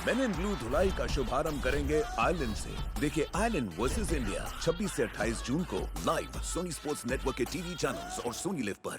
Main in blue धुलाई का शुभारंभ करेंगे आयरलैंड से। देखिए आयरलैंड वर्सेस इंडिया 26 से 28 जून को लाइव सोनी स्पोर्ट्स नेटवर्क के टीवी चैनल्स और सोनी लिव पर।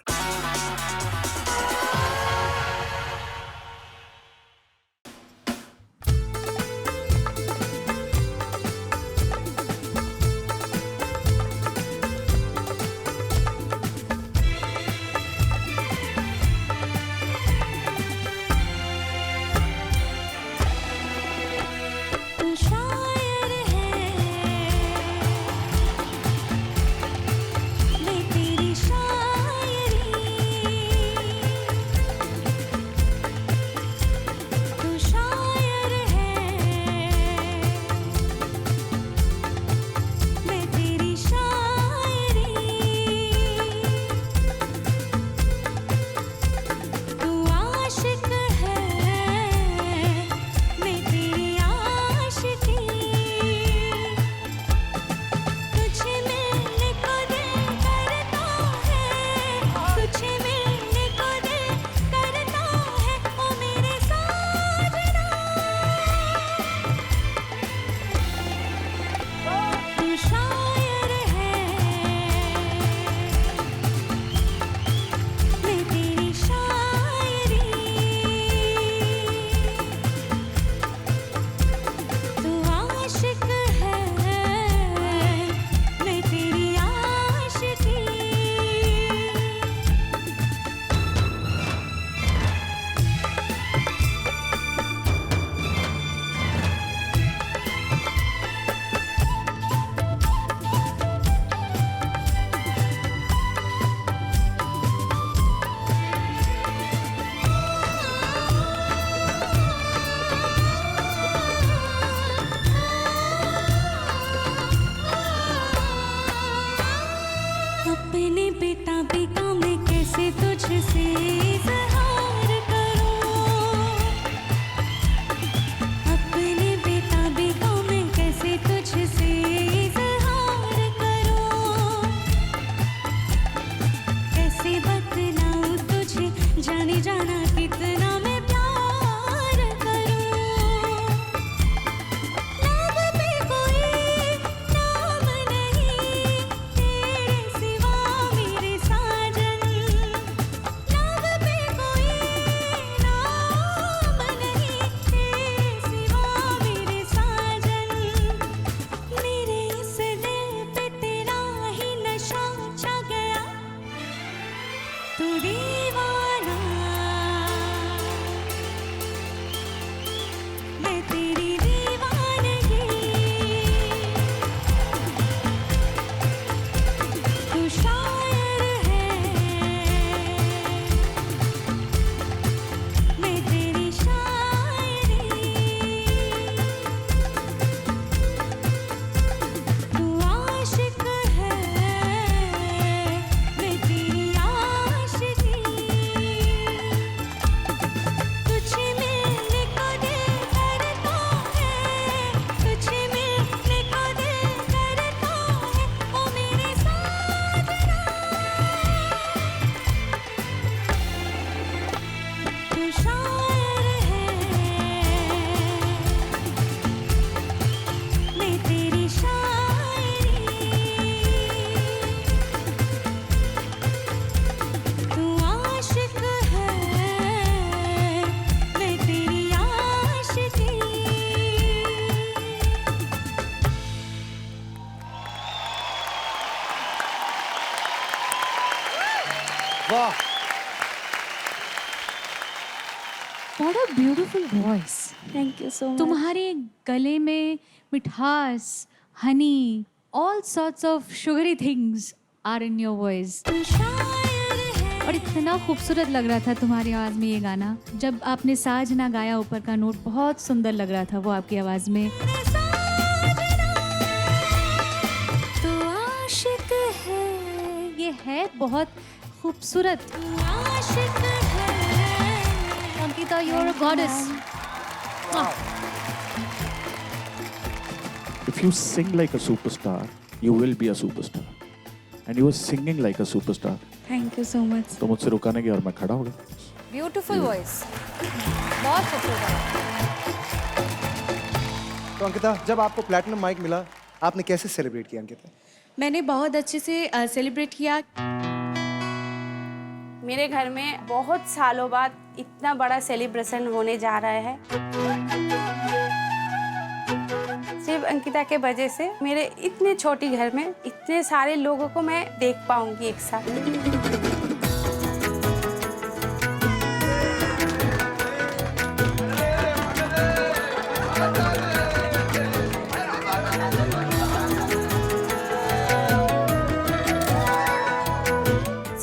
अपने पिता में कैसे तुझसे इज़हार करूं, अपने पिता में कैसे तुझसे इज़हार करूं, कैसे बतलाऊं तुझे जाने जाना कितना मैं प्यार करूं। लब पे कोई नाम नहीं तेरे सिवा मेरे साजन, लब पे कोई नाम नहीं तेरे सिवा मेरे साजन, मेरे इस दिल पे तेरा ही नशा छा गया, तू दीवाना मैं तेरी दीवानगी, तू शायर है मैं तेरी शायरी, तू आशिक है मैं तेरी आशिकी, तुझे मिलने को दिल करता है, तुझे मिलने को दिल करता है, ओ मेरे साजना, तू शायर है मैं तेरी शायरी, तू आशिक है मैं तेरी आशिकी। वाह, What a beautiful voice. Thank you so much. तुम्हारे गले में मिठास, Honey, all sorts of sugary things are in your voice. तू शायर है और इतना खूबसूरत लग रहा था तुम्हारी आवाज़ में ये गाना। जब आपने साज ना गाया ऊपर का नोट, बहुत सुंदर लग रहा था वो आपकी आवाज़ में। मेरे साजना, तू आशिक है ये है बहुत खूबसूरत। तू आशिक है Ankita, you're a goddess. if you sing like a superstar, you will be a superstar. And you were singing like a superstar. Thank you so much. तो मुझसे रुका नहीं गया और मैं खड़ा हो गया। ब्यूटीफुल वॉइस, बहुत खूबसूरत। तो अंकिता, जब आपको प्लैटिनम माइक मिला, आपने कैसे सेलिब्रेट किया अंकिता? मैंने बहुत अच्छे से सेलिब्रेट किया। मेरे घर में बहुत सालों बाद इतना बड़ा सेलिब्रेशन होने जा रहा है, सिर्फ अंकिता के वजह से। मेरे इतने छोटे घर में इतने सारे लोगों को मैं देख पाऊंगी एक साथ।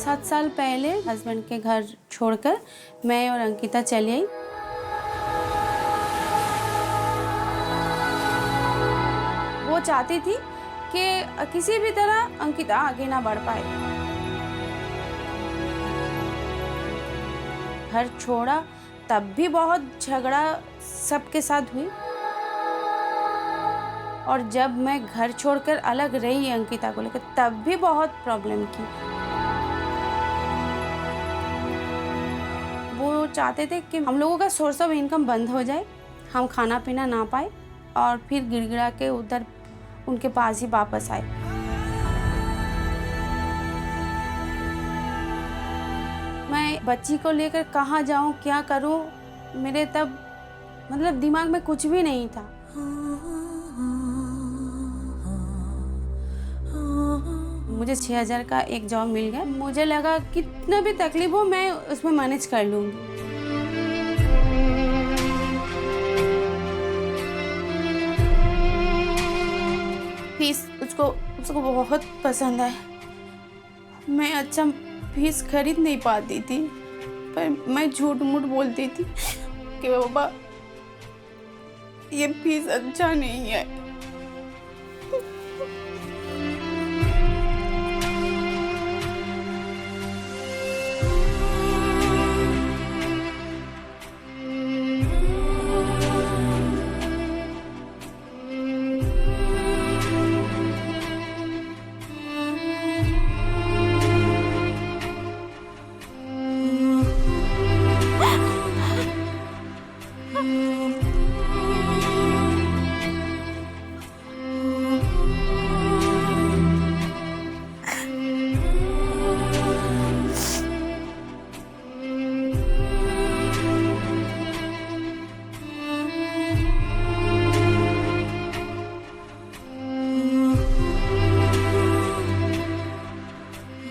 7 साल पहले हस्बैंड के घर छोड़कर मैं और अंकिता चली आई। वो चाहती थी कि किसी भी तरह अंकिता आगे ना बढ़ पाए। घर छोड़ा तब भी बहुत झगड़ा सबके साथ हुई, और जब मैं घर छोड़कर अलग रही अंकिता को लेकर तब भी बहुत प्रॉब्लम की। वो चाहते थे कि हम लोगों का सोर्स ऑफ इनकम बंद हो जाए, हम खाना पीना ना पाए और फिर गिड़गिड़ा के उधर उनके पास ही वापस आए। मैं बच्ची को लेकर कहाँ जाऊँ, क्या करूँ, मेरे तब मतलब दिमाग में कुछ भी नहीं था। मुझे 6000 का एक जॉब मिल गया। मुझे लगा कितना भी तकलीफ हो मैं उसमें मैनेज कर लूँगी। फीस उसको बहुत पसंद है। मैं अच्छा फीस खरीद नहीं पाती थी, पर मैं झूठ मूठ बोलती थी कि बाबा ये फीस अच्छा नहीं है।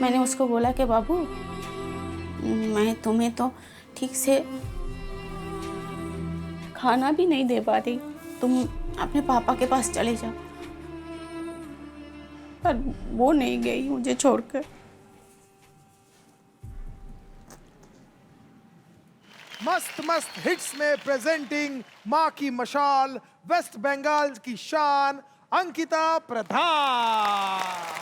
मैंने उसको बोला कि बाबू, मैं तुम्हें तो ठीक से खाना भी नहीं दे पाती, तुम अपने पापा के पास चले जाओ। पर वो नहीं गई मुझे छोड़कर। मस्त मस्त हिट्स में प्रेजेंटिंग माँ की मशाल, वेस्ट बंगाल की शान, अंकिता प्रधान।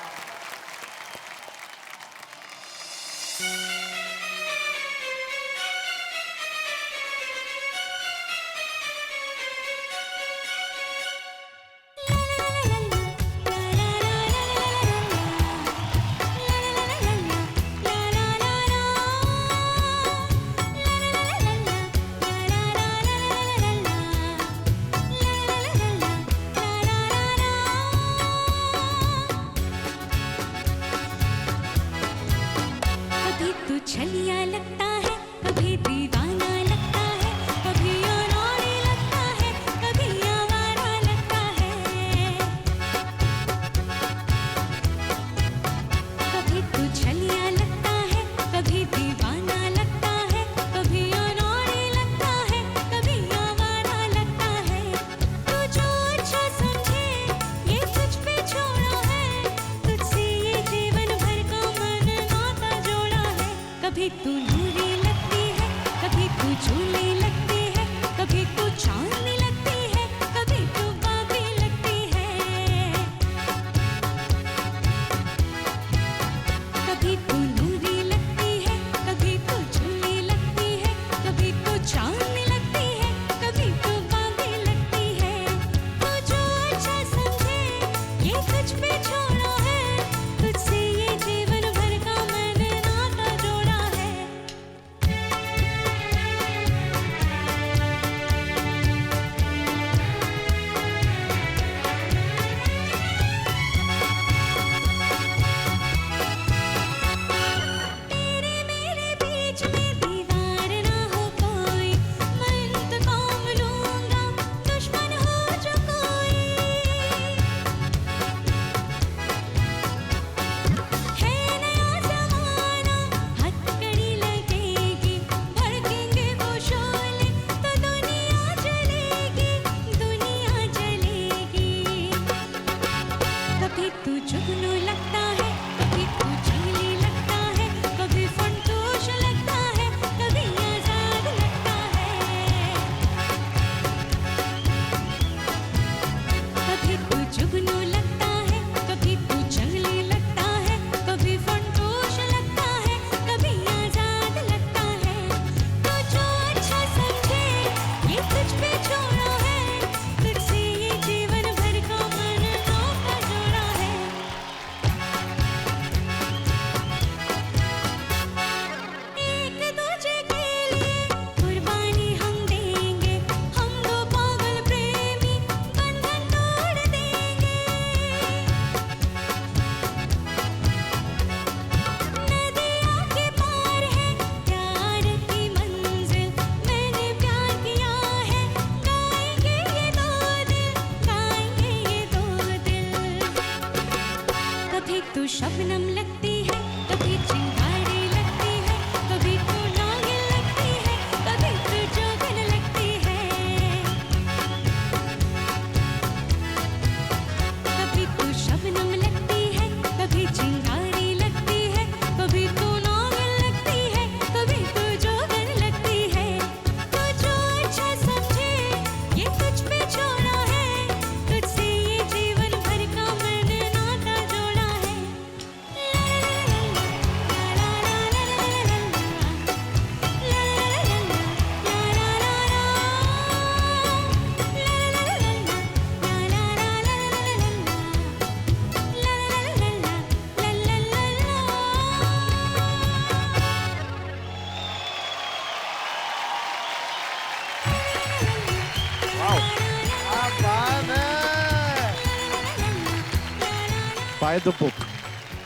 by the book.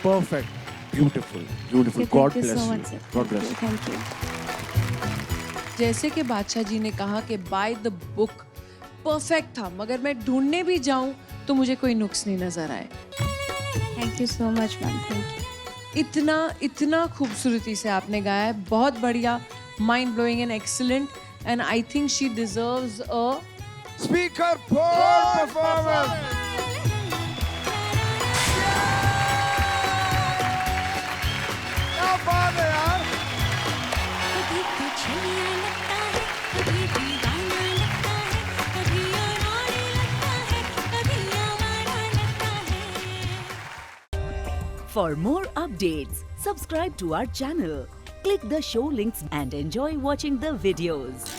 Perfect. Beautiful. Beautiful. Thank God you bless so you. much, sir. God bless you. Thank you. जैसे कि बादशाह जी ने कहा कि बाय द बुक परफेक्ट था, मगर मैं ढूंढने भी जाऊं तो मुझे कोई नुक्स नहीं नजर आए. Thank you so much, ma'am. Thank you. इतना खूबसूरती से आपने गाया है. बहुत बढ़िया, mind blowing and excellent, and I think she deserves a Speaker Paul performance. क्या बात है यार. कभी तो छलिया लगता है, कभी दीवाना लगता है, कभी अनाड़ी लगता है, कभी आवारा लगता है. For more updates, subscribe to our channel, click the show links and enjoy watching the videos.